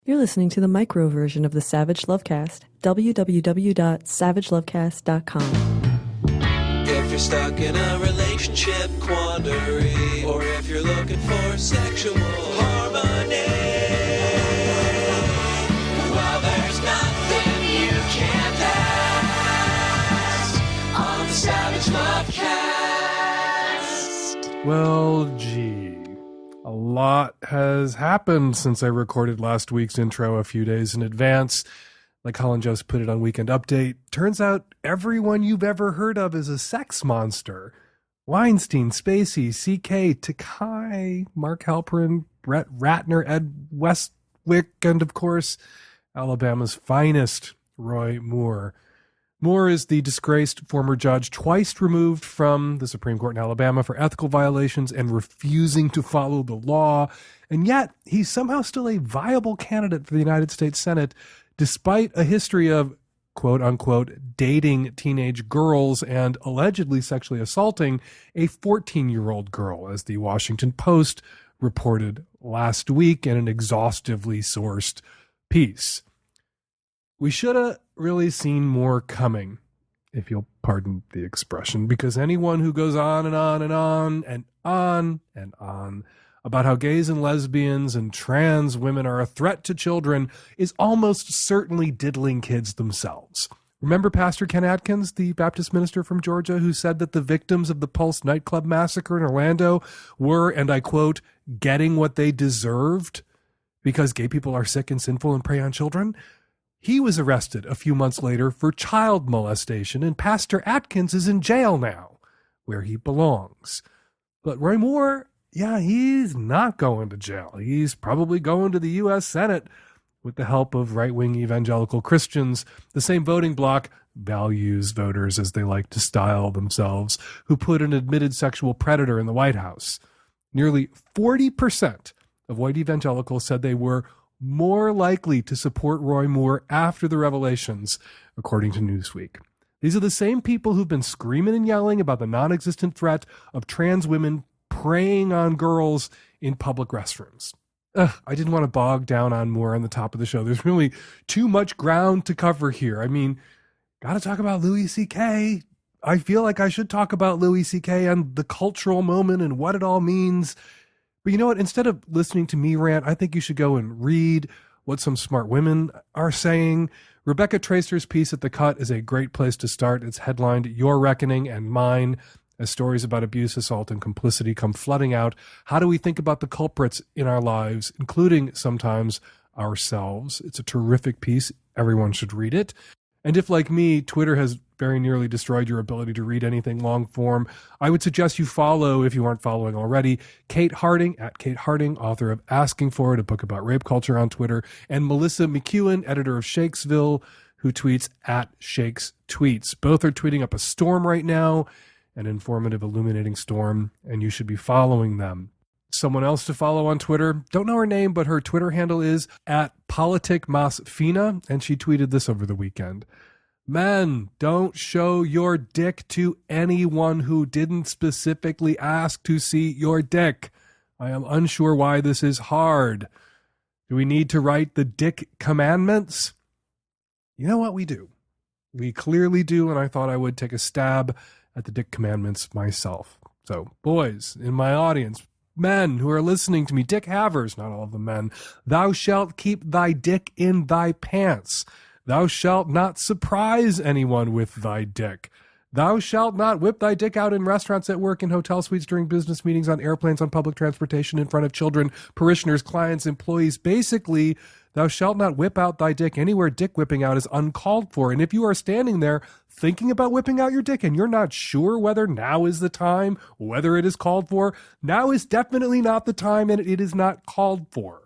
You're listening to the micro version of the Savage Lovecast. www.savagelovecast.com. If you're stuck in a relationship quandary, or if you're looking for sexual harmony, well, there's nothing you can't ask on the Savage Lovecast. Well, gee, a lot has happened since I recorded last week's intro a few days in advance. Like Colin just put it on Weekend Update. Turns out everyone you've ever heard of is a sex monster. Weinstein, Spacey, C.K., Takai, Mark Halperin, Brett Ratner, Ed Westwick, and of course, Alabama's finest, Roy Moore. Moore is the disgraced former judge twice removed from the Supreme Court in Alabama for ethical violations and refusing to follow the law. And yet, he's somehow still a viable candidate for the United States Senate, despite a history of, quote-unquote, dating teenage girls and allegedly sexually assaulting a 14-year-old girl, as the Washington Post reported last week in an exhaustively sourced piece. We should have really seen more coming, if you'll pardon the expression, because anyone who goes on and on and on and on and on about how gays and lesbians and trans women are a threat to children is almost certainly diddling kids themselves. Remember Pastor Ken Atkins, the Baptist minister from Georgia, who said that the victims of the Pulse nightclub massacre in Orlando were, and I quote, getting what they deserved because gay people are sick and sinful and prey on children? He was arrested a few months later for child molestation, and Pastor Atkins is in jail now, where he belongs. But Roy Moore, yeah, he's not going to jail. He's probably going to the U.S. Senate with the help of right-wing evangelical Christians, the same voting bloc, values voters as they like to style themselves, who put an admitted sexual predator in the White House. Nearly 40% of white evangelicals said they were more likely to support Roy Moore after the revelations, according to Newsweek. These are the same people who've been screaming and yelling about the non-existent threat of trans women preying on girls in public restrooms. I didn't want to bog down on Moore on the top of the show. There's really too much ground to cover here. I mean, got to talk about Louis C.K. I feel like I should talk about Louis C.K. and the cultural moment and what it all means. But you know what? Instead of listening to me rant, I think you should go and read what some smart women are saying. Rebecca Tracer's piece at The Cut is a great place to start. It's headlined, Your Reckoning and Mine. As stories about abuse, assault, and complicity come flooding out, how do we think about the culprits in our lives, including sometimes ourselves? It's a terrific piece. Everyone should read it. And if, like me, Twitter has very nearly destroyed your ability to read anything long form, I would suggest you follow, if you aren't following already, Kate Harding, at Kate Harding, author of Asking For It, a book about rape culture on Twitter, and Melissa McEwen, editor of Shakesville, who tweets at Shakes Tweets. Both are tweeting up a storm right now, an informative, illuminating storm, and you should be following them. Someone else to follow on Twitter, don't know her name, but her Twitter handle is at politicmasfina, and she tweeted this over the weekend. Men, don't show your dick to anyone who didn't specifically ask to see your dick. I am unsure why this is hard. Do we need to write the dick commandments? You know what, we do. We clearly do, and I thought I would take a stab at the dick commandments myself. So, boys in my audience, men who are listening to me, dick havers, not all of them men, thou shalt keep thy dick in thy pants. Thou shalt not surprise anyone with thy dick. Thou shalt not whip thy dick out in restaurants, at work, in hotel suites, during business meetings, on airplanes, on public transportation, in front of children, parishioners, clients, employees. Basically, thou shalt not whip out thy dick anywhere dick whipping out is uncalled for. And if you are standing there thinking about whipping out your dick and you're not sure whether now is the time, whether it is called for, now is definitely not the time, and it is not called for.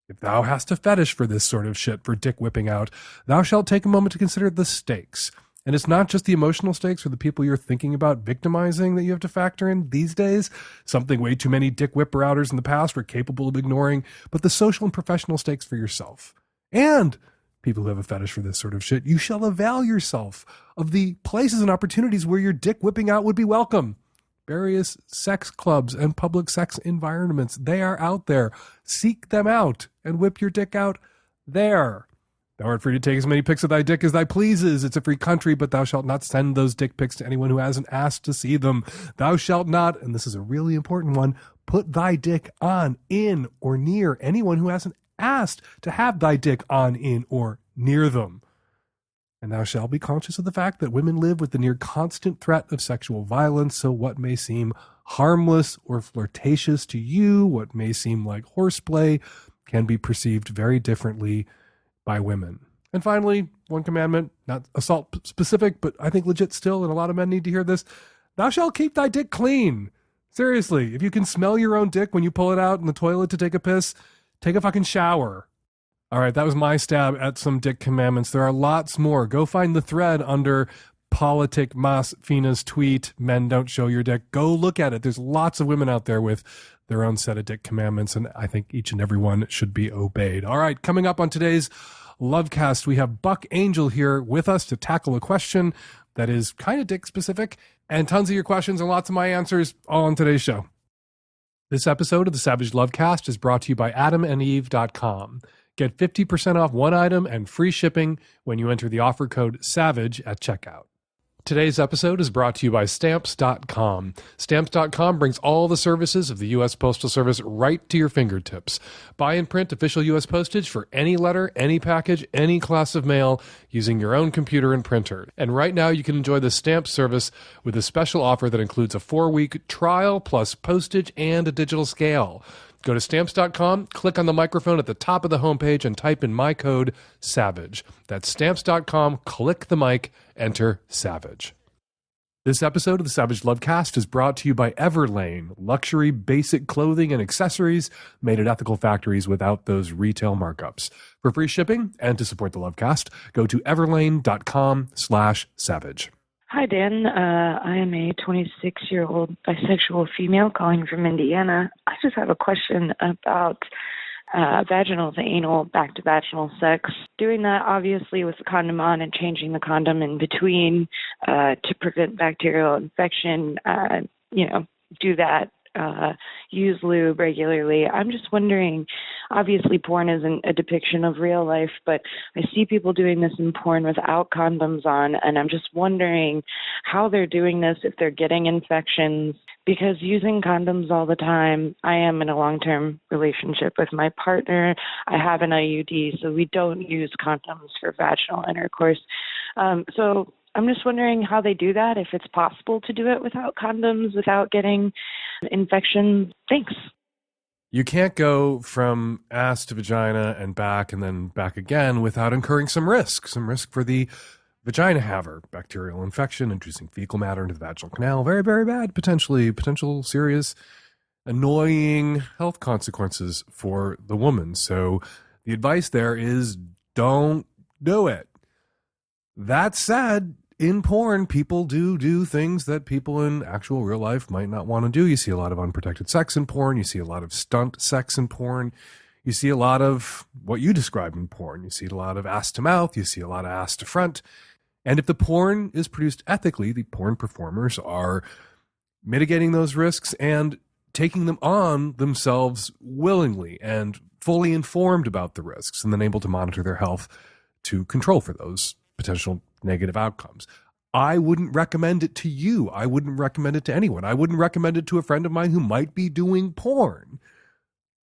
If thou hast a fetish for this sort of shit, for dick whipping out, thou shalt take a moment to consider the stakes. And it's not just the emotional stakes for the people you're thinking about victimizing that you have to factor in these days, something way too many dick whipper outers in the past were capable of ignoring, but the social and professional stakes for yourself. And people who have a fetish for this sort of shit, you shall avail yourself of the places and opportunities where your dick whipping out would be welcome. Various sex clubs and public sex environments, they are out there. Seek them out and whip your dick out There. Thou art free to take as many pics of thy dick as thy pleases. It's a free country, but thou shalt not send those dick pics to anyone who hasn't asked to see them. Thou shalt not, and this is a really important one, put thy dick on, in, or near anyone who hasn't asked to have thy dick on, in, or near them. And thou shalt be conscious of the fact that women live with the near constant threat of sexual violence, so what may seem harmless or flirtatious to you, what may seem like horseplay, can be perceived very differently by women. And finally, one commandment, not assault specific, but I think legit still, and a lot of men need to hear this. Thou shalt keep thy dick clean. Seriously, if you can smell your own dick when you pull it out in the toilet to take a piss, take a fucking shower. All right, that was my stab at some dick commandments. There are lots more. Go find the thread under Politic Mas Fina's tweet, Men Don't Show Your Dick. Go look at it. There's lots of women out there with their own set of dick commandments, and I think each and every one should be obeyed. All right, coming up on today's Lovecast, we have Buck Angel here with us to tackle a question that is kind of dick specific, and tons of your questions and lots of my answers all on today's show. This episode of the Savage Lovecast is brought to you by adamandeve.com. Get 50% off one item and free shipping when you enter the offer code SAVAGE at checkout. Today's episode is brought to you by Stamps.com. Stamps.com brings all the services of the U.S. Postal Service right to your fingertips. Buy and print official U.S. postage for any letter, any package, any class of mail using your own computer and printer. And right now you can enjoy the Stamps service with a special offer that includes a 4-week trial plus postage and a digital scale. Go to Stamps.com, click on the microphone at the top of the homepage, and type in my code SAVAGE. That's Stamps.com, click the mic, enter SAVAGE. This episode of the Savage Lovecast is brought to you by Everlane, luxury basic clothing and accessories made at ethical factories without those retail markups. For free shipping and to support the Lovecast, go to everlane.com/savage. Hi, Dan. I am a 26-year-old bisexual female calling from Indiana. I just have a question about vaginal to anal, back to vaginal sex. Doing that, obviously, with the condom on and changing the condom in between to prevent bacterial infection, do that. Use lube regularly. I'm just wondering, obviously porn isn't a depiction of real life, but I see people doing this in porn without condoms on, and I'm just wondering how they're doing this, if they're getting infections, because using condoms all the time, I am in a long-term relationship with my partner. I have an IUD, so we don't use condoms for vaginal intercourse. So I'm just wondering how they do that, if it's possible to do it without condoms, without getting infection. Thanks. You can't go from ass to vagina and then back again without incurring some risk for the vagina haver, bacterial infection, introducing fecal matter into the vaginal canal. Very, very bad, potential serious, annoying health consequences for the woman. So the advice there is don't do it. That said, in porn, people do things that people in actual real life might not want to do. You see a lot of unprotected sex in porn. You see a lot of stunt sex in porn. You see a lot of what you describe in porn. You see a lot of ass to mouth. You see a lot of ass to front. And if the porn is produced ethically, the porn performers are mitigating those risks and taking them on themselves willingly and fully informed about the risks, and then able to monitor their health to control for those potential negative outcomes. I wouldn't recommend it to you. I wouldn't recommend it to anyone. I wouldn't recommend it to a friend of mine who might be doing porn.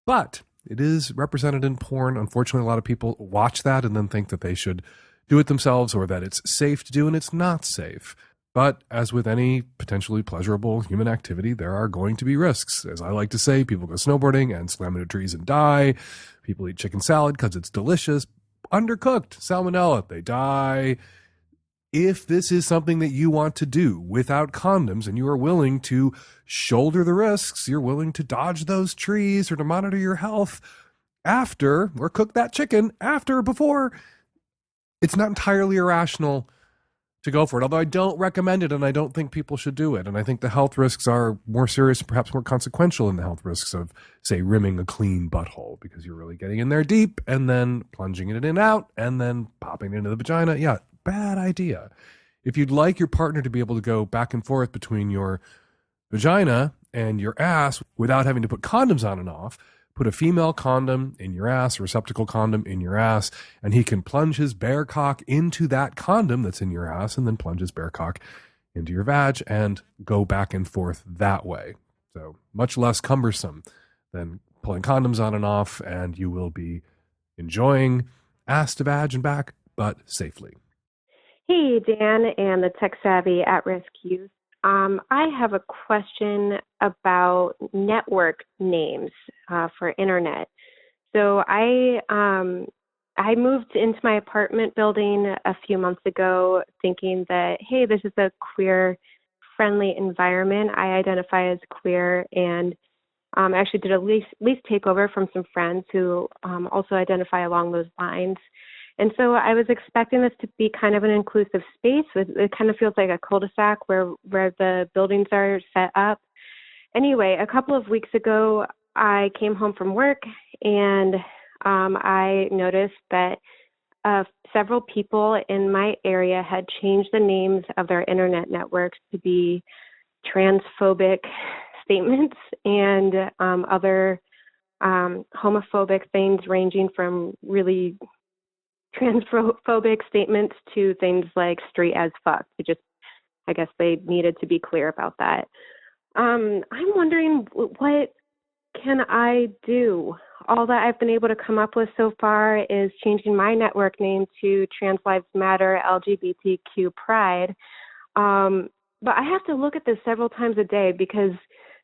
But it is represented in porn. Unfortunately, a lot of people watch that and then think that they should do it themselves or that it's safe to do, and it's not safe. But as with any potentially pleasurable human activity, there are going to be risks. As I like to say, people go snowboarding and slam into trees and die. People eat chicken salad because it's delicious. Undercooked, salmonella, they die. If this is something that you want to do without condoms and you are willing to shoulder the risks, you're willing to dodge those trees or to monitor your health after, or cook that chicken after or before, it's not entirely irrational to go for it. Although I don't recommend it and I don't think people should do it. And I think the health risks are more serious, perhaps more consequential than the health risks of, say, rimming a clean butthole, because you're really getting in there deep and then plunging it in and out and then popping it into the vagina. Yeah. Bad idea. If you'd like your partner to be able to go back and forth between your vagina and your ass without having to put condoms on and off, put a female condom in your ass, a receptacle condom in your ass, and he can plunge his bare cock into that condom that's in your ass and then plunge his bare cock into your vag and go back and forth that way. So much less cumbersome than pulling condoms on and off, and you will be enjoying ass to vag and back, but safely. Hey, Dan and the tech-savvy at-risk youth. I have a question about network names for internet. So I moved into my apartment building a few months ago thinking that, hey, this is a queer-friendly environment. I identify as queer, and I actually did a lease takeover from some friends who also identify along those lines. And so I was expecting this to be kind of an inclusive space. It kind of feels like a cul-de-sac where the buildings are set up. Anyway, a couple of weeks ago, I came home from work and I noticed that several people in my area had changed the names of their internet networks to be transphobic statements and other homophobic things, ranging from really transphobic statements to things like straight as fuck. I guess they needed to be clear about that. I'm wondering, what can I do? All that I've been able to come up with so far is changing my network name to Trans Lives Matter LGBTQ Pride. But I have to look at this several times a day because,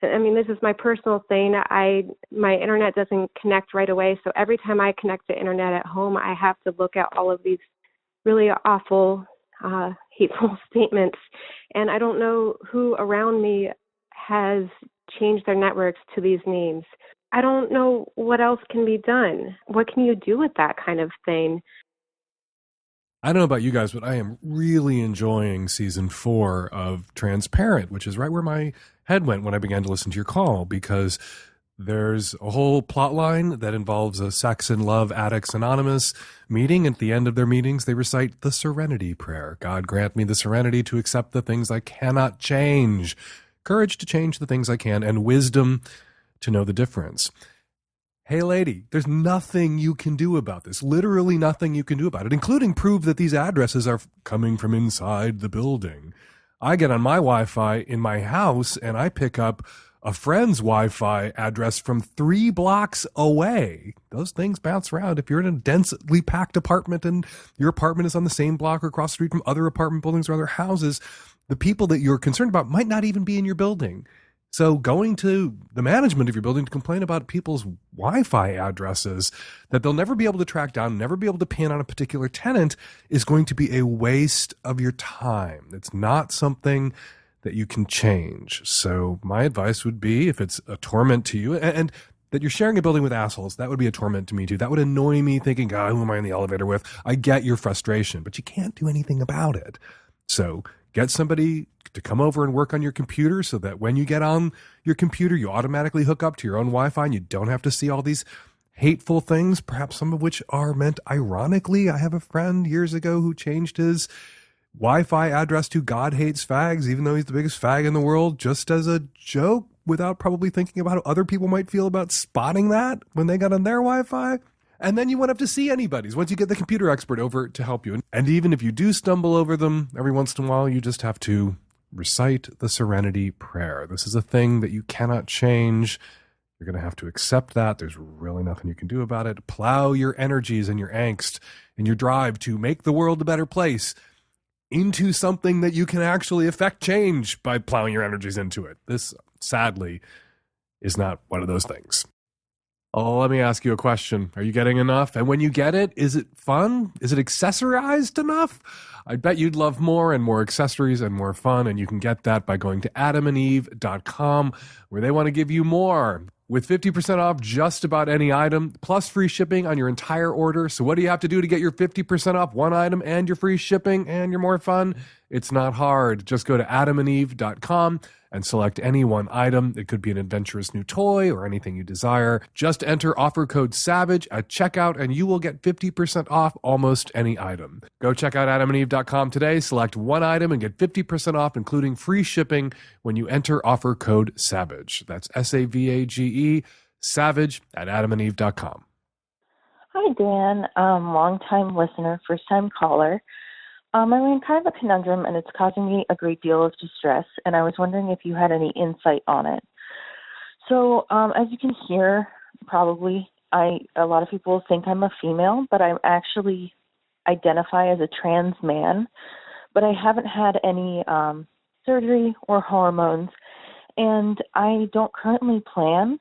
I mean, this is my personal thing. My internet doesn't connect right away. So every time I connect to internet at home, I have to look at all of these really awful, hateful statements. And I don't know who around me has changed their networks to these names. I don't know what else can be done. What can you do with that kind of thing? I don't know about you guys, but I am really enjoying season 4 of Transparent, which is right where my head went when I began to listen to your call, because there's a whole plot line that involves a Sex and Love Addicts Anonymous meeting. At the end of their meetings, they recite the Serenity Prayer. God grant me the serenity to accept the things I cannot change, courage to change the things I can, and wisdom to know the difference. Hey, lady, there's nothing you can do about this. Literally nothing you can do about it, including prove that these addresses are coming from inside the building. I get on my Wi-Fi in my house and I pick up a friend's Wi-Fi address from 3 blocks away. Those things bounce around. If you're in a densely packed apartment and your apartment is on the same block or across the street from other apartment buildings or other houses, the people that you're concerned about might not even be in your building. So going to the management of your building to complain about people's Wi-Fi addresses that they'll never be able to track down, never be able to pin on a particular tenant is going to be a waste of your time. It's not something that you can change. So my advice would be, if it's a torment to you, and that you're sharing a building with assholes, that would be a torment to me too. That would annoy me, thinking, God, who am I in the elevator with? I get your frustration, but you can't do anything about it. So get somebody to come over and work on your computer so that when you get on your computer, you automatically hook up to your own Wi-Fi and you don't have to see all these hateful things, perhaps some of which are meant ironically. I have a friend years ago who changed his Wi-Fi address to God hates fags, even though he's the biggest fag in the world, just as a joke, without probably thinking about how other people might feel about spotting that when they got on their Wi-Fi. And then you won't have to see anybody's once you get the computer expert over to help you. And even if you do stumble over them every once in a while, you just have to recite the Serenity Prayer. This is a thing that you cannot change. You're going to have to accept that. There's really nothing you can do about it. Plow your energies and your angst and your drive to make the world a better place into something that you can actually affect change by plowing your energies into it. This, sadly, is not one of those things. Oh, let me ask you a question. Are you getting enough? And when you get it, is it fun? Is it accessorized enough? I bet you'd love more and more accessories and more fun, and you can get that by going to adamandeve.com, where they want to give you more. With 50% off just about any item, plus free shipping on your entire order. So what do you have to do to get your 50% off one item and your free shipping and your more fun? It's not hard. Just go to adamandeve.com and select any one item. It could be an adventurous new toy or anything you desire. Just enter offer code SAVAGE at checkout and you will get 50% off almost any item. Go check out adamandeve.com today, select one item and get 50% off, including free shipping when you enter offer code SAVAGE. That's SAVAGE. savage@adamandeve.com. Hi, Dan. Long-time listener, first-time caller. I'm in kind of a conundrum, and it's causing me a great deal of distress, and I was wondering if you had any insight on it. So, as you can hear, probably, a lot of people think I'm a female, but I actually identify as a trans man, but I haven't had any surgery or hormones, and I don't currently plan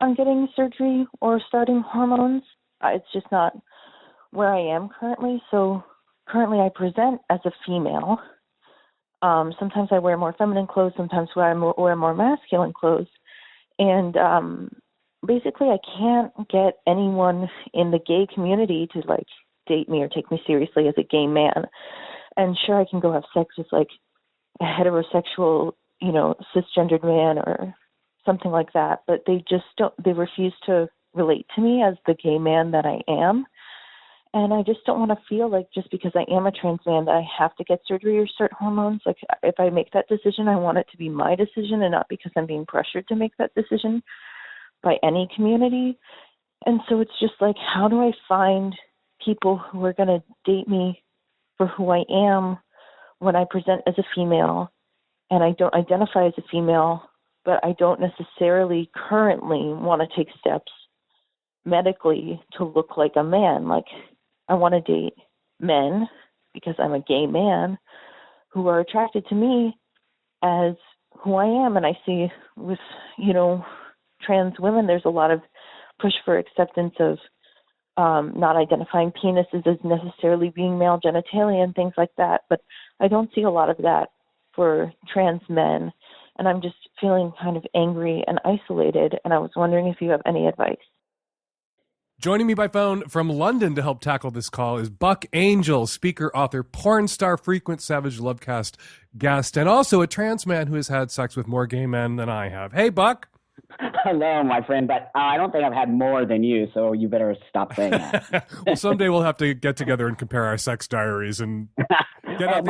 on getting surgery or starting hormones. It's just not where I am currently. So currently I present as a female. Sometimes I wear more feminine clothes. Sometimes I wear more masculine clothes. And basically I can't get anyone in the gay community to like date me or take me seriously as a gay man. And sure, I can go have sex with like a heterosexual, cisgendered man or something like that. But they refuse to relate to me as the gay man that I am. And I just don't want to feel like just because I am a trans man that I have to get surgery or start hormones. Like if I make that decision, I want it to be my decision and not because I'm being pressured to make that decision by any community. And so it's just like, how do I find people who are going to date me for who I am when I present as a female and I don't identify as a female, but I don't necessarily currently want to take steps medically to look like a man. Like I want to date men because I'm a gay man who are attracted to me as who I am. And I see with, trans women, there's a lot of push for acceptance of not identifying penises as necessarily being male genitalia and things like that. But I don't see a lot of that for trans men. And I'm just feeling kind of angry and isolated. And I was wondering if you have any advice. Joining me by phone from London to help tackle this call is Buck Angel, speaker, author, porn star, frequent Savage Lovecast guest, and also a trans man who has had sex with more gay men than I have. Hey, Buck. Hello, my friend, but I don't think I've had more than you, so you better stop saying that. Well, someday we'll have to get together and compare our sex diaries and get out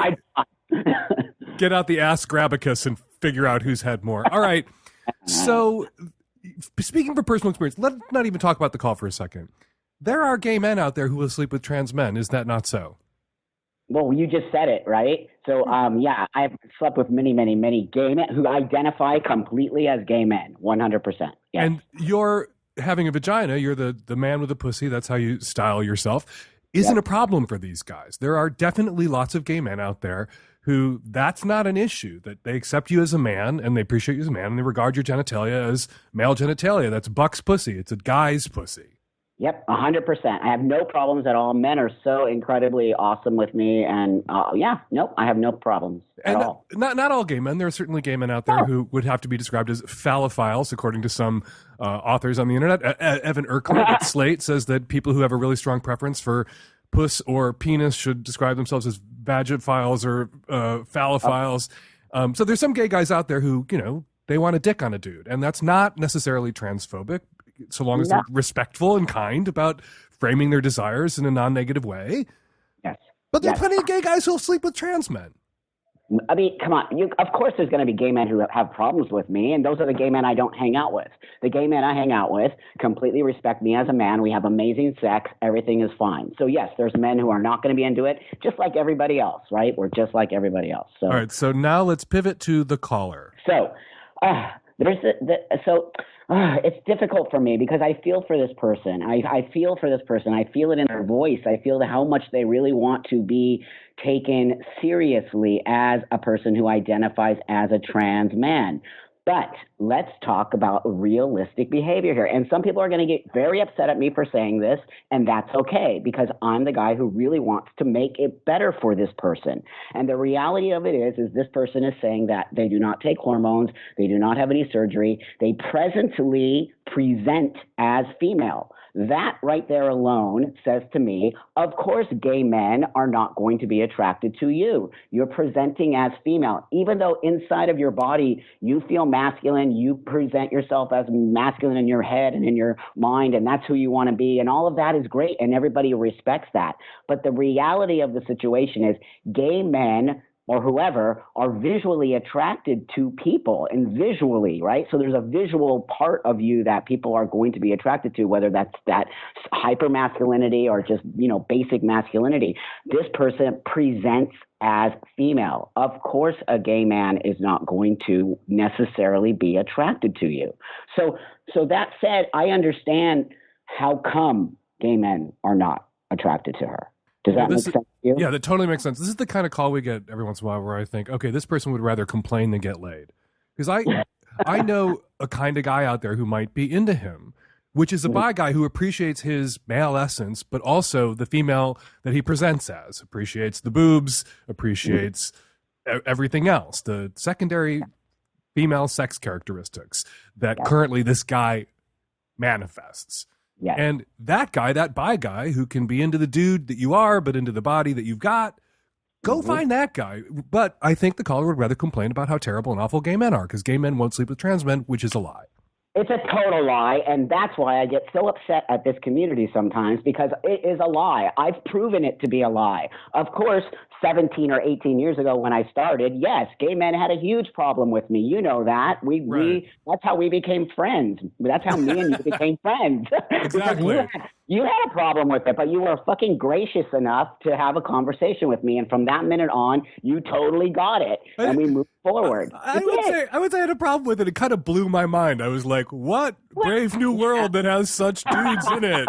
the Ask Grabicus and figure out who's had more. All right. So, speaking from personal experience, let's not even talk about the call for a second. There are gay men out there who will sleep with trans men. Is that not so? Well, you just said it, right? So, yeah, I've slept with many, many, many gay men who identify completely as gay men, 100%. Yes. And you're having a vagina. You're the man with a pussy. That's how you style yourself. Isn't a problem for these guys. There are definitely lots of gay men out there who that's not an issue, that they accept you as a man and they appreciate you as a man and they regard your genitalia as male genitalia. That's Buck's pussy. It's a guy's pussy. Yep, 100%. I have no problems at all. Men are so incredibly awesome with me, and I have no problems at all. Not all gay men. There are certainly gay men out there who would have to be described as phallophiles, according to some authors on the internet. Evan Urquhart at Slate says that people who have a really strong preference for puss or penis should describe themselves as vagophiles or phallophiles. So there's some gay guys out there who, they want a dick on a dude, and that's not necessarily transphobic, so long as they're respectful and kind about framing their desires in a non-negative way. Yes. But there are plenty of gay guys who'll sleep with trans men. I mean, come on. Of course there's going to be gay men who have problems with me, and those are the gay men I don't hang out with. The gay men I hang out with completely respect me as a man. We have amazing sex. Everything is fine. So, yes, there's men who are not going to be into it, just like everybody else, right? We're just like everybody else. So. All right, so now let's pivot to the caller. So, it's difficult for me because I feel for this person. I feel for this person. I feel it in their voice. I feel how much they really want to be taken seriously as a person who identifies as a trans man. But let's talk about realistic behavior here. And some people are going to get very upset at me for saying this, and that's okay, because I'm the guy who really wants to make it better for this person. And the reality of it is this person is saying that they do not take hormones, they do not have any surgery, they presently present as female. That right there alone says to me, of course, gay men are not going to be attracted to you. You're presenting as female. Even though inside of your body you feel masculine, you present yourself as masculine in your head and in your mind, and that's who you want to be. And all of that is great, and everybody respects that. But the reality of the situation is gay men or whoever are visually attracted to people, and visually, right? So there's a visual part of you that people are going to be attracted to, whether that's that hyper masculinity or just, basic masculinity. This person presents as female. Of course, a gay man is not going to necessarily be attracted to you. So that said, I understand how come gay men are not attracted to her. Does that make sense to you? Yeah, that totally makes sense. This is the kind of call we get every once in a while where I think, okay, this person would rather complain than get laid. Because I know a kind of guy out there who might be into him, which is a bi guy who appreciates his male essence, but also the female that he presents as, appreciates the boobs, appreciates everything else, the secondary female sex characteristics that currently this guy manifests. Yeah. And that guy, that bi guy who can be into the dude that you are, but into the body that you've got, go find that guy. But I think the caller would rather complain about how terrible and awful gay men are, because gay men won't sleep with trans men, which is a lie. It's a total lie, and that's why I get so upset at this community sometimes, because it is a lie. I've proven it to be a lie. Of course, 17 or 18 years ago when I started, yes, gay men had a huge problem with me. You know that. We that's how we became friends. That's how me and you became friends. Exactly. You had a problem with it, but you were fucking gracious enough to have a conversation with me, and from that minute on, you totally got it, and we moved forward. I would say I had a problem with it. It kind of blew my mind. I was like, what brave new world that has such dudes in it?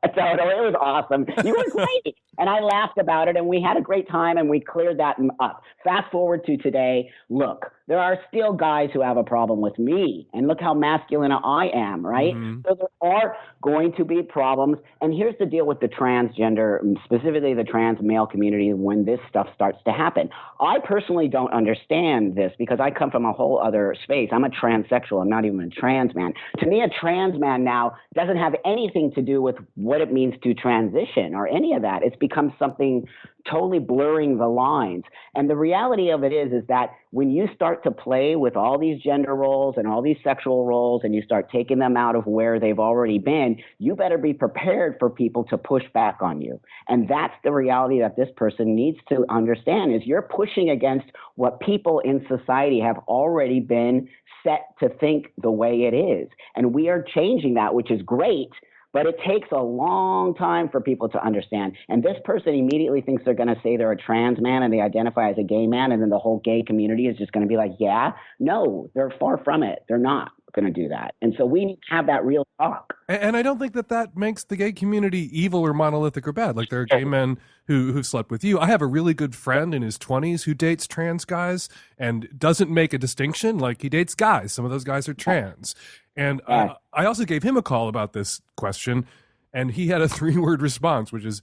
Totally. It was awesome. You were great. And I laughed about it, and we had a great time, and we cleared that up. Fast forward to today. Look, there are still guys who have a problem with me, and look how masculine I am, right? Mm-hmm. So there are going to be problems. And here's the deal with the transgender, specifically the trans male community, when this stuff starts to happen. I personally don't understand this because I come from a whole other space. I'm a transsexual. I'm not even a trans man. To me, a trans man now doesn't have anything to do with what it means to transition or any of that. It's become something totally blurring the lines. And the reality of it is that when you start to play with all these gender roles and all these sexual roles, and you start taking them out of where they've already been, you better be prepared for people to push back on you. And that's the reality that this person needs to understand, is you're pushing against what people in society have already been set to think the way it is. And we are changing that, which is great. But it takes a long time for people to understand. And this person immediately thinks they're going to say they're a trans man and they identify as a gay man, and then the whole gay community is just going to be like, yeah, no, they're far from it. They're not going to do that. And so we need to have that real talk. And I don't think that makes the gay community evil or monolithic or bad. Like, there are gay men who slept with you. I have a really good friend in his 20s who dates trans guys and doesn't make a distinction. Like, he dates guys. Some of those guys are trans. And I also gave him a call about this question, and he had a 3-word response, which is,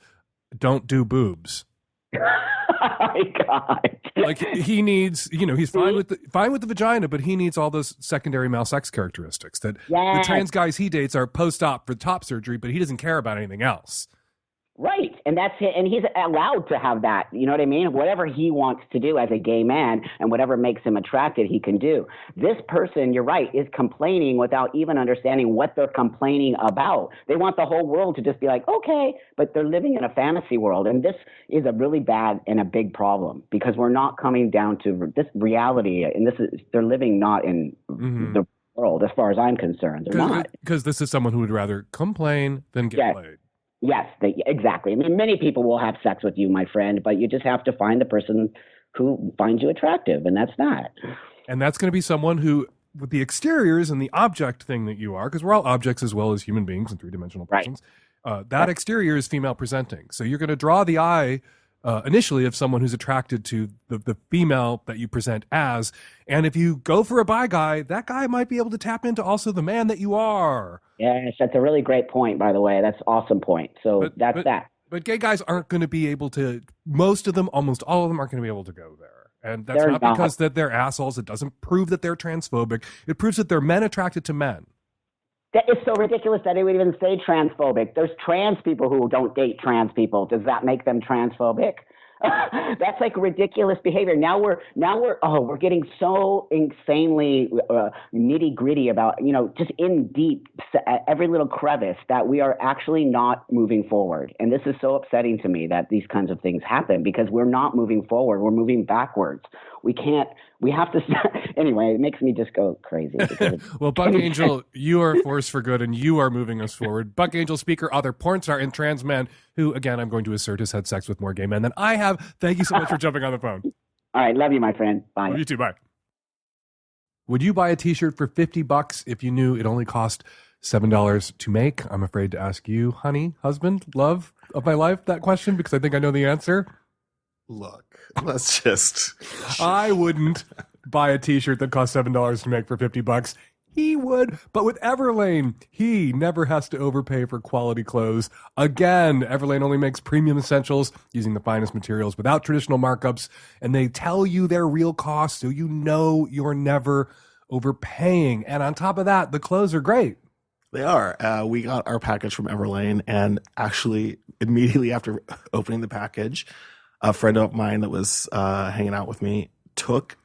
don't do boobs. Oh my God. Like, he needs, he's fine with the vagina, but he needs all those secondary male sex characteristics that the trans guys he dates are post-op for top surgery, but he doesn't care about anything else. Right. And that's it. And he's allowed to have that. You know what I mean? Whatever he wants to do as a gay man and whatever makes him attracted, he can do. This person, you're right, is complaining without even understanding what they're complaining about. They want the whole world to just be like, okay, but they're living in a fantasy world. And this is a really bad and a big problem, because we're not coming down to this reality. And they're living not in the world, as far as I'm concerned. They're not. Because this is someone who would rather complain than get laid. Yes, exactly. I mean, many people will have sex with you, my friend, but you just have to find the person who finds you attractive, and that's that. And that's going to be someone who, with the exteriors and the object thing that you are, because we're all objects as well as human beings and 3-dimensional persons, that exterior is female presenting. So you're going to draw the eye initially of someone who's attracted to the female that you present as. And if you go for a bi guy, that guy might be able to tap into also the man that you are. Yes, that's a really great point, by the way. That's an awesome point. So that's that. But gay guys aren't going to be able to, most of them, almost all of them aren't going to be able to go there. And that's not because that they're assholes. It doesn't prove that they're transphobic. It proves that they're men attracted to men. That is so ridiculous that they would even say transphobic. There's trans people who don't date trans people. Does that make them transphobic? That's like ridiculous behavior. Now we're getting so insanely nitty gritty about, just in deep every little crevice that we are actually not moving forward. And this is so upsetting to me that these kinds of things happen because we're not moving forward. We're moving backwards. We have to, anyway, it makes me just go crazy. Well, Buck Angel, you are a force for good and you are moving us forward. Buck Angel, speaker, author, porn star, and trans man who, again, I'm going to assert has had sex with more gay men than I have. Thank you so much for jumping on the phone. All right. Love you, my friend. Bye. Love you too. Bye. Would you buy a t-shirt for $50 if you knew it only cost $7 to make? I'm afraid to ask you, honey, husband, love of my life, that question because I think I know the answer. Look, let's just. I wouldn't buy a t-shirt that costs $7 to make for $50. He would, but with Everlane, he never has to overpay for quality clothes. Again, Everlane only makes premium essentials using the finest materials without traditional markups, and they tell you their real cost so you know you're never overpaying. And on top of that, the clothes are great. They are. We got our package from Everlane, and actually immediately after opening the package, a friend of mine that was hanging out with me took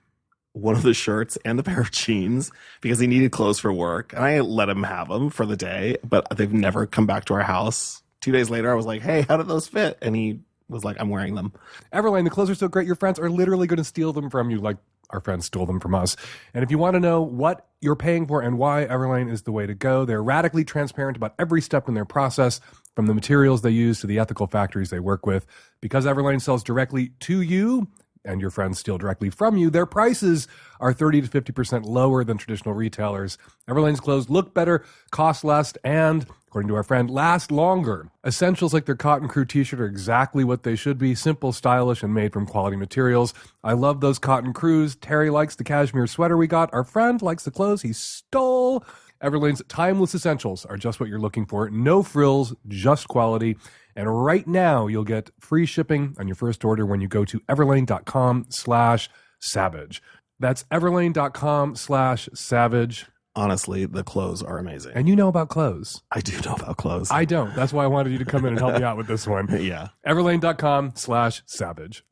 one of the shirts and a pair of jeans because he needed clothes for work. And I let him have them for the day, but they've never come back to our house. 2 days later, I was like, hey, how did those fit? And he was like, I'm wearing them. Everlane, the clothes are so great, your friends are literally going to steal them from you like our friends stole them from us. And if you want to know what you're paying for and why, Everlane is the way to go. They're radically transparent about every step in their process, from the materials they use to the ethical factories they work with. Because Everlane sells directly to you, and your friends steal directly from you, their prices are 30 to 50% lower than traditional retailers. Everlane's clothes look better, cost less, and, according to our friend, last longer. Essentials like their Cotton Crew t-shirt are exactly what they should be, simple, stylish, and made from quality materials. I love those Cotton Crews. Terry likes the cashmere sweater we got. Our friend likes the clothes he stole. Everlane's timeless essentials are just what you're looking for. No frills, just quality. And right now, you'll get free shipping on your first order when you go to everlane.com/savage. That's everlane.com/savage. Honestly, the clothes are amazing. And you know about clothes. I do know about clothes. I don't. That's why I wanted you to come in and help me out with this one. Yeah. Everlane.com/savage.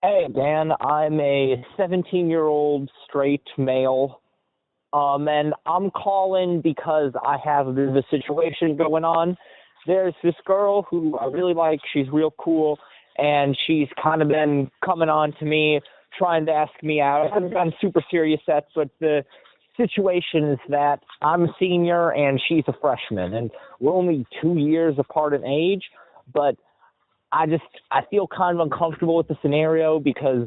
Hey, Dan. I'm a 17-year-old straight male. And I'm calling because I have a bit of a situation going on. There's this girl who I really like. She's real cool, and she's kind of been coming on to me, trying to ask me out. I haven't gotten super serious yet, but the situation is that I'm a senior and she's a freshman, and we're only 2 years apart in age, but I feel kind of uncomfortable with the scenario because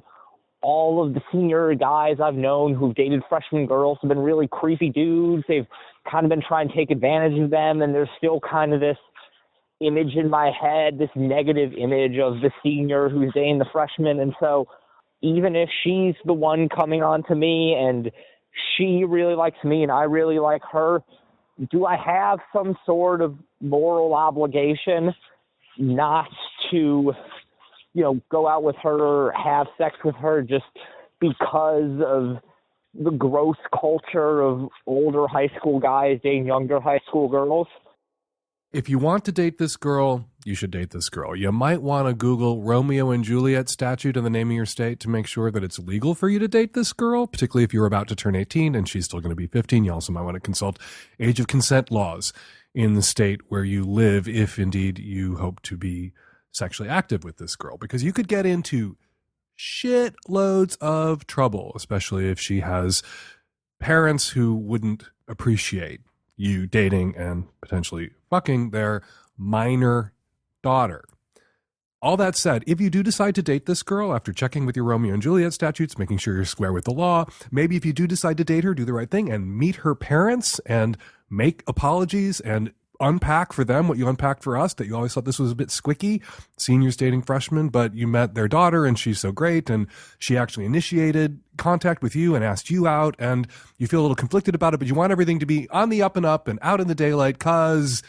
all of the senior guys I've known who've dated freshman girls have been really creepy dudes. They've kind of been trying to take advantage of them, and there's still kind of this image in my head, this negative image of the senior who's dating the freshman. And so even if she's the one coming on to me and she really likes me and I really like her, do I have some sort of moral obligation not to, go out with her or have sex with her just because of the gross culture of older high school guys dating younger high school girls? If you want to date this girl, you should date this girl. You might want to Google Romeo and Juliet statute in the name of your state to make sure that it's legal for you to date this girl, particularly if you're about to turn 18 and she's still going to be 15. You also might want to consult age of consent laws in the state where you live if indeed you hope to be sexually active with this girl, because you could get into shitloads of trouble, especially if she has parents who wouldn't appreciate you dating and potentially fucking their minor daughter. All that said, if you do decide to date this girl after checking with your Romeo and Juliet statutes, making sure you're square with the law, maybe if you do decide to date her, do the right thing and meet her parents and make apologies and unpack for them what you unpacked for us, that you always thought this was a bit squicky, seniors dating freshmen, but you met their daughter and she's so great and she actually initiated contact with you and asked you out and you feel a little conflicted about it, but you want everything to be on the up and up and out in the daylight because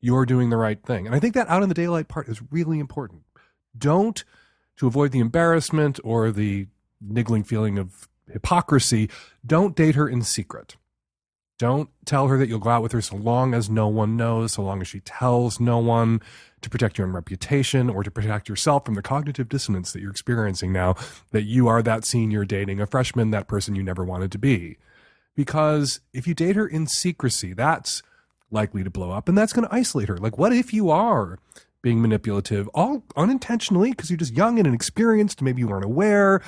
you're doing the right thing. And I think that out in the daylight part is really important. Don't, to avoid the embarrassment or the niggling feeling of hypocrisy, don't date her in secret. Don't tell her that you'll go out with her so long as no one knows, so long as she tells no one, to protect your own reputation or to protect yourself from the cognitive dissonance that you're experiencing now, that you are that senior dating a freshman, that person you never wanted to be. Because if you date her in secrecy, that's likely to blow up, and that's going to isolate her. Like, what if you are being manipulative, all unintentionally, because you're just young and inexperienced, maybe you weren't aware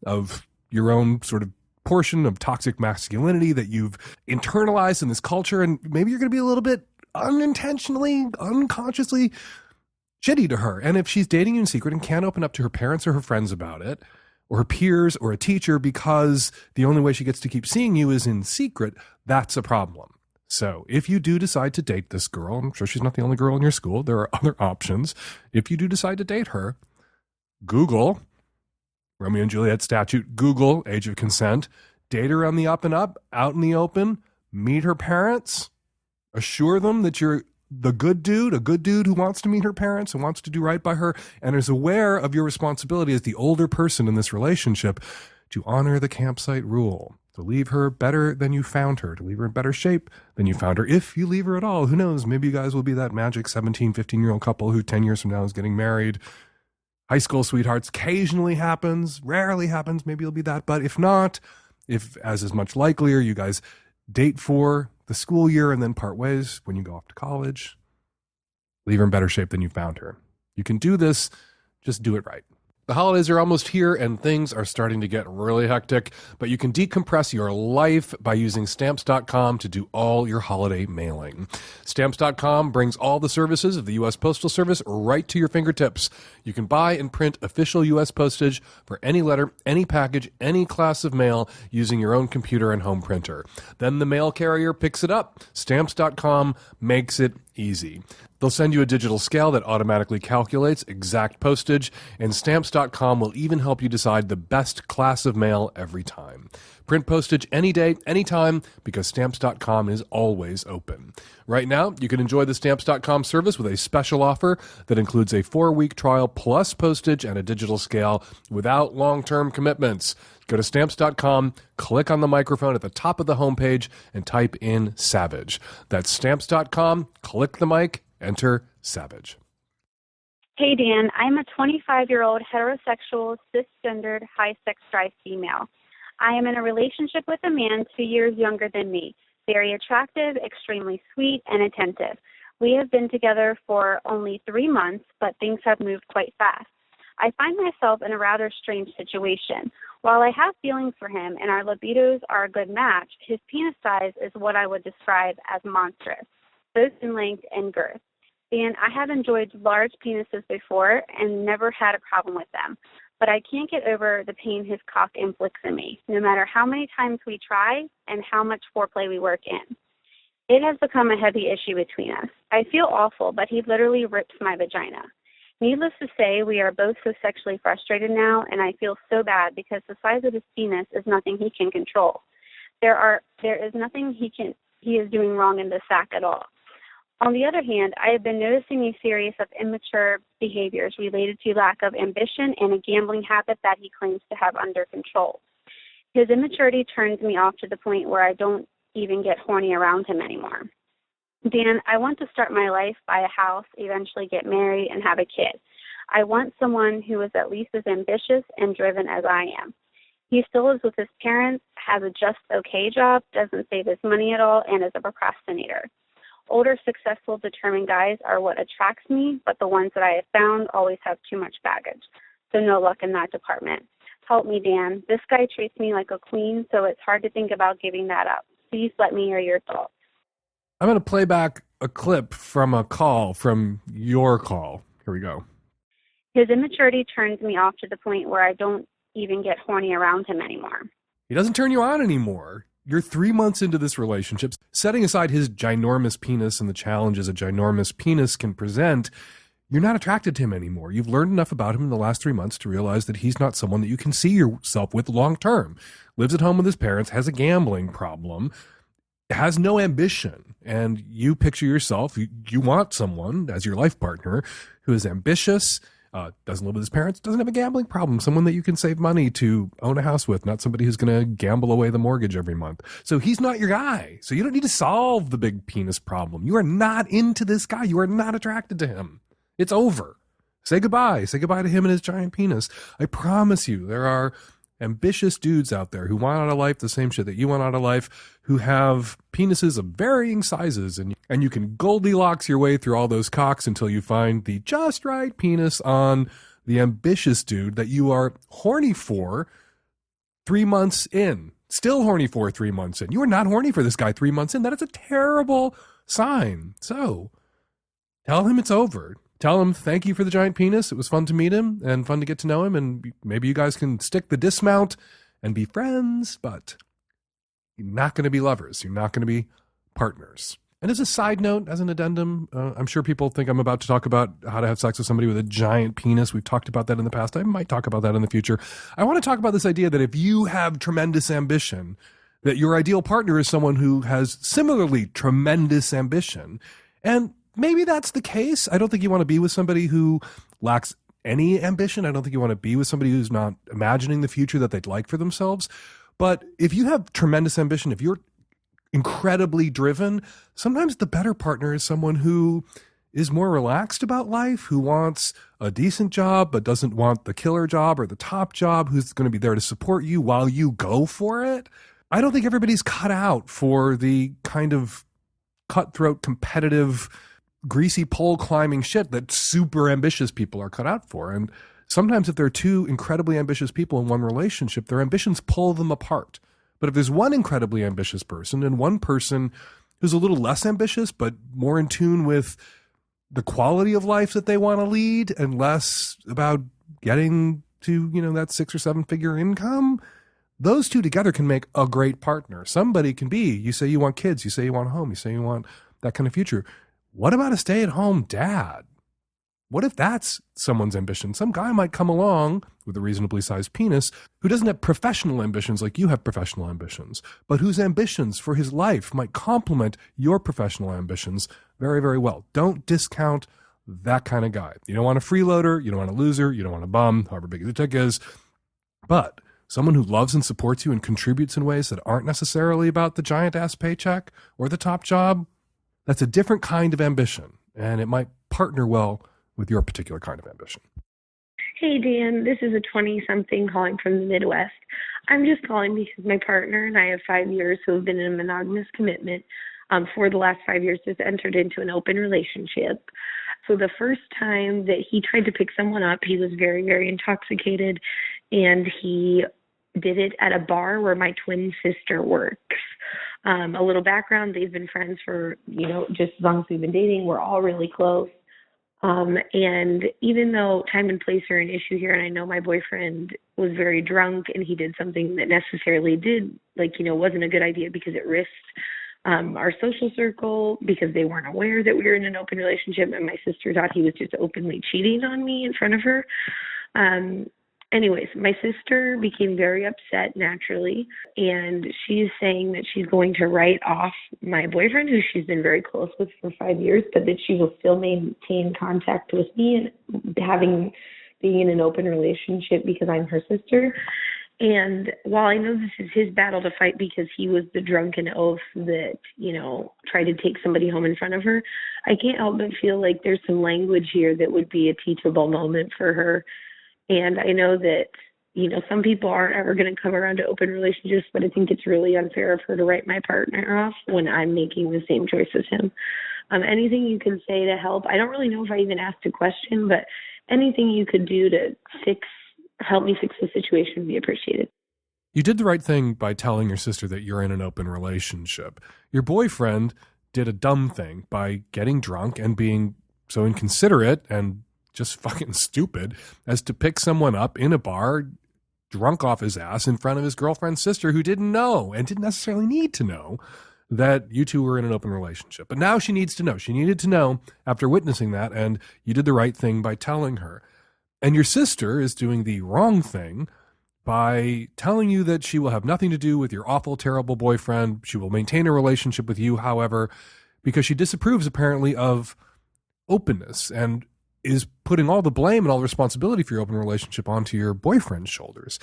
of your own sort of portion of toxic masculinity that you've internalized in this culture, and maybe you're going to be a little bit unintentionally, unconsciously shitty to her. And if she's dating you in secret and can't open up to her parents or her friends about it, or her peers or a teacher, because the only way she gets to keep seeing you is in secret, that's a problem. So if you do decide to date this girl, I'm sure she's not the only girl in your school, there are other options. If you do decide to date her, Google Romeo and Juliet statute, Google age of consent, date her on the up and up, out in the open, meet her parents, assure them that you're the good dude, a good dude who wants to meet her parents and wants to do right by her and is aware of your responsibility as the older person in this relationship to honor the campsite rule, to leave her better than you found her, to leave her in better shape than you found her. If you leave her at all, who knows? Maybe you guys will be that magic 17, 15-year-old couple who 10 years from now is getting married. High school sweethearts occasionally happens, rarely happens. Maybe you'll be that. But if not, if, as is much likelier, you guys date for the school year and then part ways when you go off to college, leave her in better shape than you found her. You can do this. Just do it right. The holidays are almost here and things are starting to get really hectic, but you can decompress your life by using Stamps.com to do all your holiday mailing. Stamps.com brings all the services of the U.S. Postal Service right to your fingertips. You can buy and print official U.S. postage for any letter, any package, any class of mail using your own computer and home printer. Then the mail carrier picks it up. Stamps.com makes it easy. They'll send you a digital scale that automatically calculates exact postage, and Stamps.com will even help you decide the best class of mail every time. Print postage any day, anytime, because Stamps.com is always open. Right now, you can enjoy the Stamps.com service with a special offer that includes a 4-week trial plus postage and a digital scale without long-term commitments. Go to Stamps.com, click on the microphone at the top of the homepage, and type in Savage. That's Stamps.com, click the mic, enter Savage. Hey, Dan. I'm a 25-year-old heterosexual, cisgendered, high-sex drive female. I am in a relationship with a man 2 years younger than me, very attractive, extremely sweet, and attentive. We have been together for only 3 months, but things have moved quite fast. I find myself in a rather strange situation. While I have feelings for him and our libidos are a good match, his penis size is what I would describe as monstrous, both in length and girth. Dan, I have enjoyed large penises before and never had a problem with them, but I can't get over the pain his cock inflicts on me, no matter how many times we try and how much foreplay we work in. It has become a heavy issue between us. I feel awful, but he literally rips my vagina. Needless to say, we are both so sexually frustrated now, and I feel so bad because the size of his penis is nothing he can control. There is nothing he is doing wrong in the sack at all. On the other hand, I have been noticing a series of immature behaviors related to lack of ambition and a gambling habit that he claims to have under control. His immaturity turns me off to the point where I don't even get horny around him anymore. Dan, I want to start my life, buy a house, eventually get married, and have a kid. I want someone who is at least as ambitious and driven as I am. He still lives with his parents, has a just okay job, doesn't save his money at all, and is a procrastinator. Older, successful, determined guys are what attracts me, but the ones that I have found always have too much baggage. So no luck in that department. Help me, Dan. This guy treats me like a queen, so it's hard to think about giving that up. Please let me hear your thoughts. I'm going to play back a clip from a call, from your call. Here we go. His immaturity turns me off to the point where I don't even get horny around him anymore. He doesn't turn you on anymore. You're 3 months into this relationship. Setting aside his ginormous penis and the challenges a ginormous penis can present, you're not attracted to him anymore. You've learned enough about him in the last 3 months to realize that he's not someone that you can see yourself with long term. Lives at home with his parents, has a gambling problem, has no ambition. And you picture yourself, you want someone as your life partner who is ambitious, doesn't live with his parents, doesn't have a gambling problem, someone that you can save money to own a house with, not somebody who's going to gamble away the mortgage every month. So he's not your guy. So you don't need to solve the big penis problem. You are not into this guy. You are not attracted to him. It's over. Say goodbye. Say goodbye to him and his giant penis. I promise you, there are ambitious dudes out there who want out of life the same shit that you want out of life, who have penises of varying sizes, and you can Goldilocks your way through all those cocks until you find the just right penis on the ambitious dude that you are horny for 3 months in. Still horny for 3 months in. You are not horny for this guy 3 months in. That is a terrible sign. So tell him it's over. Tell him thank you for the giant penis. It was fun to meet him and fun to get to know him. And maybe you guys can stick the dismount and be friends, but you're not going to be lovers. You're not going to be partners. And as a side note, as an addendum, I'm sure people think I'm about to talk about how to have sex with somebody with a giant penis. We've talked about that in the past. I might talk about that in the future. I want to talk about this idea that if you have tremendous ambition, that your ideal partner is someone who has similarly tremendous ambition. And maybe that's the case. I don't think you want to be with somebody who lacks any ambition. I don't think you want to be with somebody who's not imagining the future that they'd like for themselves. But if you have tremendous ambition, if you're incredibly driven, sometimes the better partner is someone who is more relaxed about life, who wants a decent job but doesn't want the killer job or the top job, who's going to be there to support you while you go for it. I don't think everybody's cut out for the kind of cutthroat, competitive, greasy pole climbing shit that super ambitious people are cut out for. And sometimes if there are two incredibly ambitious people in one relationship, their ambitions pull them apart. But if there's one incredibly ambitious person and one person who's a little less ambitious but more in tune with the quality of life that they want to lead and less about getting to, that 6 or 7 figure income, those two together can make a great partner. Somebody can be, you say you want kids, you say you want a home, you say you want that kind of future. What about a stay-at-home dad? What if that's someone's ambition? Some guy might come along with a reasonably sized penis who doesn't have professional ambitions like you have professional ambitions, but whose ambitions for his life might complement your professional ambitions very, very well. Don't discount that kind of guy. You don't want a freeloader, you don't want a loser, you don't want a bum, however big the dick is, but someone who loves and supports you and contributes in ways that aren't necessarily about the giant-ass paycheck or the top job. That's a different kind of ambition, and it might partner well with your particular kind of ambition. Hey, Dan, this is a 20-something calling from the Midwest. I'm just calling because my partner and I have 5 years who have been in a monogamous commitment. For the last 5 years, just entered into an open relationship. So the first time that he tried to pick someone up, he was very, very intoxicated, and he did it at a bar where my twin sister works. A little background, they've been friends for, just as long as we've been dating. We're all really close. And even though time and place are an issue here, and I know my boyfriend was very drunk and he did something that necessarily wasn't a good idea because it risked our social circle because they weren't aware that we were in an open relationship, and my sister thought he was just openly cheating on me in front of her. Anyways, my sister became very upset naturally, and she's saying that she's going to write off my boyfriend, who she's been very close with for 5 years, but that she will still maintain contact with me and being in an open relationship because I'm her sister. And while I know this is his battle to fight because he was the drunken oaf that, tried to take somebody home in front of her, I can't help but feel like there's some language here that would be a teachable moment for her. And I know that, some people aren't ever going to come around to open relationships, but I think it's really unfair of her to write my partner off when I'm making the same choice as him. Anything you can say to help? I don't really know if I even asked a question, but anything you could do to help me fix the situation would be appreciated. You did the right thing by telling your sister that you're in an open relationship. Your boyfriend did a dumb thing by getting drunk and being so inconsiderate and just fucking stupid as to pick someone up in a bar, drunk off his ass in front of his girlfriend's sister, who didn't know and didn't necessarily need to know that you two were in an open relationship. But now she needs to know. She needed to know after witnessing that, and you did the right thing by telling her. And your sister is doing the wrong thing by telling you that she will have nothing to do with your awful, terrible boyfriend. She will maintain a relationship with you, however, because she disapproves apparently of openness. And is putting all the blame and all the responsibility for your open relationship onto your boyfriend's shoulders.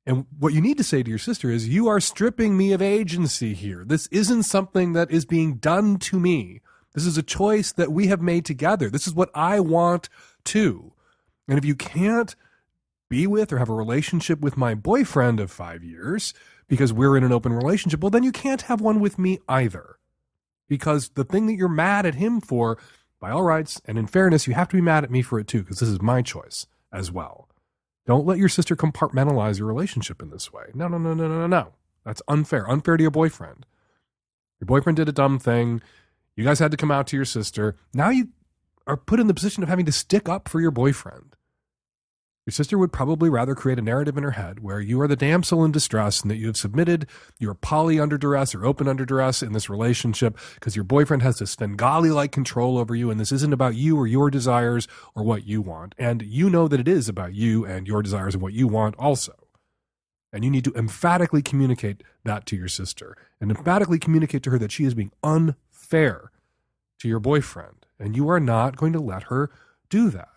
And what you need to say to your sister is, you are stripping me of agency here. This isn't something that is being done to me. This is a choice that we have made together. This is what I want too. And if you can't be with or have a relationship with my boyfriend of 5 years because we're in an open relationship, well, then you can't have one with me either. Because the thing that you're mad at him for, by all rights, and in fairness, you have to be mad at me for it too, because this is my choice as well. Don't let your sister compartmentalize your relationship in this way. No. That's unfair. Unfair to your boyfriend. Your boyfriend did a dumb thing. You guys had to come out to your sister. Now you are put in the position of having to stick up for your boyfriend. Your sister would probably rather create a narrative in her head where you are the damsel in distress and that you have submitted your poly under duress or open under duress in this relationship because your boyfriend has this Svengali-like control over you, and this isn't about you or your desires or what you want. And you know that it is about you and your desires and what you want also. And you need to emphatically communicate that to your sister and emphatically communicate to her that she is being unfair to your boyfriend. And you are not going to let her do that.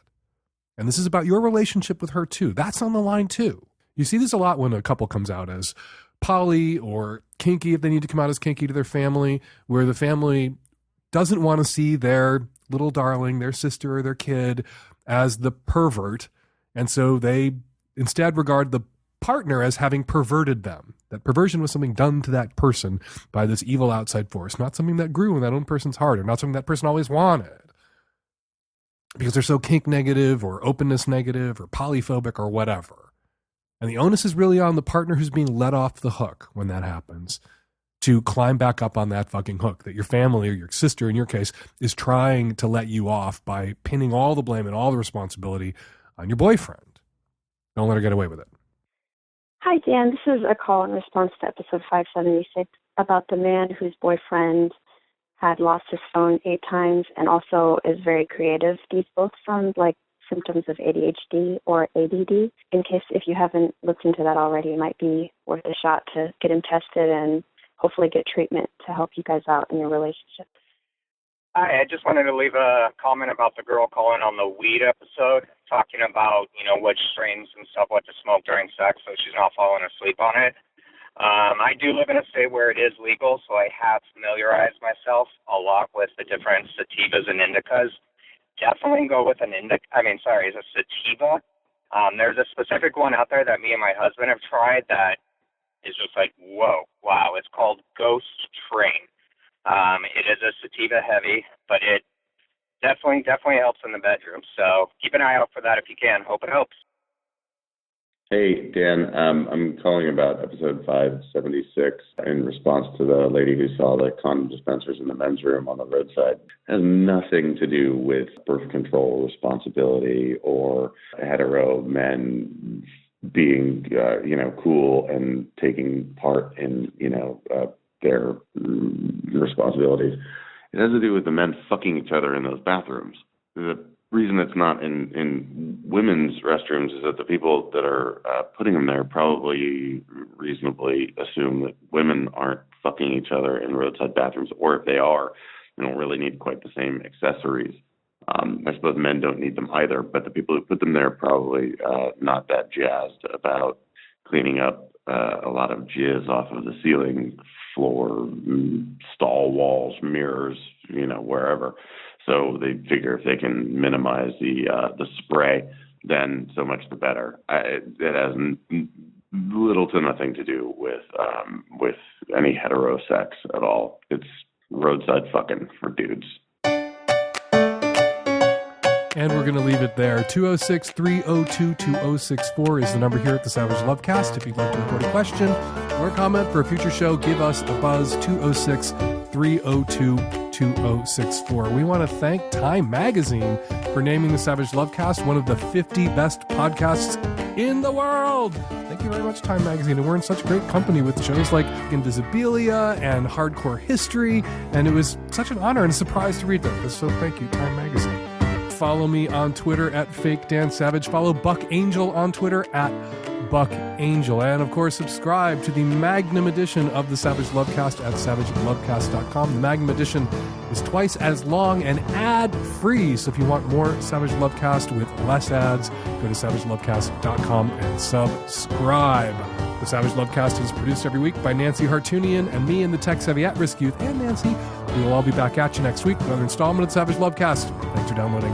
And this is about your relationship with her too. That's on the line too. You see this a lot when a couple comes out as poly or kinky, if they need to come out as kinky to their family, where the family doesn't want to see their little darling, their sister or their kid as the pervert. And so they instead regard the partner as having perverted them. That perversion was something done to that person by this evil outside force, not something that grew in that own person's heart or not something that person always wanted. Because they're so kink negative or openness negative or polyphobic or whatever. And the onus is really on the partner who's being let off the hook when that happens to climb back up on that fucking hook that your family or your sister, in your case, is trying to let you off by pinning all the blame and all the responsibility on your boyfriend. Don't let her get away with it. Hi, Dan. This is a call in response to episode 576 about the man whose boyfriend had lost his phone 8 times and also is very creative. These both sound like symptoms of ADHD or ADD. In case if you haven't looked into that already, it might be worth a shot to get him tested and hopefully get treatment to help you guys out in your relationship. Hi, I just wanted to leave a comment about the girl calling on the weed episode, talking about, which strains and stuff, what to smoke during sex so she's not falling asleep on it. I do live in a state where it is legal, so I have familiarized myself a lot with the different sativas and indicas. Definitely go with a sativa. There's a specific one out there that me and my husband have tried that is just like, whoa, wow. It's called Ghost Train. It is a sativa heavy, but it definitely helps in the bedroom. So keep an eye out for that if you can. Hope it helps. Hey, Dan, I'm calling about episode 576 in response to the lady who saw the condom dispensers in the men's room on the roadside. It has nothing to do with birth control responsibility or hetero men being, cool and taking part in, their responsibilities. It has to do with the men fucking each other in those bathrooms. The reason it's not in women's restrooms is that the people that are putting them there probably reasonably assume that women aren't fucking each other in roadside bathrooms, or if they are, they don't really need quite the same accessories. I suppose men don't need them either, but the people who put them there are probably not that jazzed about cleaning up a lot of jizz off of the ceiling, floor, stall walls, mirrors, wherever. So they figure if they can minimize the spray, then so much the better. It has little to nothing to do with any hetero sex at all. It's roadside fucking for dudes. And we're going to leave it there. 206-302-2064 is the number here at the Savage Lovecast. If you'd like to record a question or a comment for a future show, give us a buzz, 206-302-2064. We want to thank Time Magazine for naming the Savage Lovecast one of the 50 best podcasts in the world. Thank you very much, Time Magazine. And we're in such great company with shows like Invisibilia and Hardcore History. And it was such an honor and a surprise to read them. So thank you, Time Magazine. Follow me on Twitter at Fake Dan Savage. Follow Buck Angel on Twitter at Buck Angel. And of course, subscribe to the Magnum edition of the Savage Lovecast at savagelovecast.com. The Magnum edition is twice as long and ad-free. So if you want more Savage Lovecast with less ads, go to savagelovecast.com and subscribe. The Savage Lovecast is produced every week by Nancy Hartunian and me and the tech-savvy at-risk youth. And Nancy, we will all be back at you next week with another installment of the Savage Lovecast. Thanks for downloading.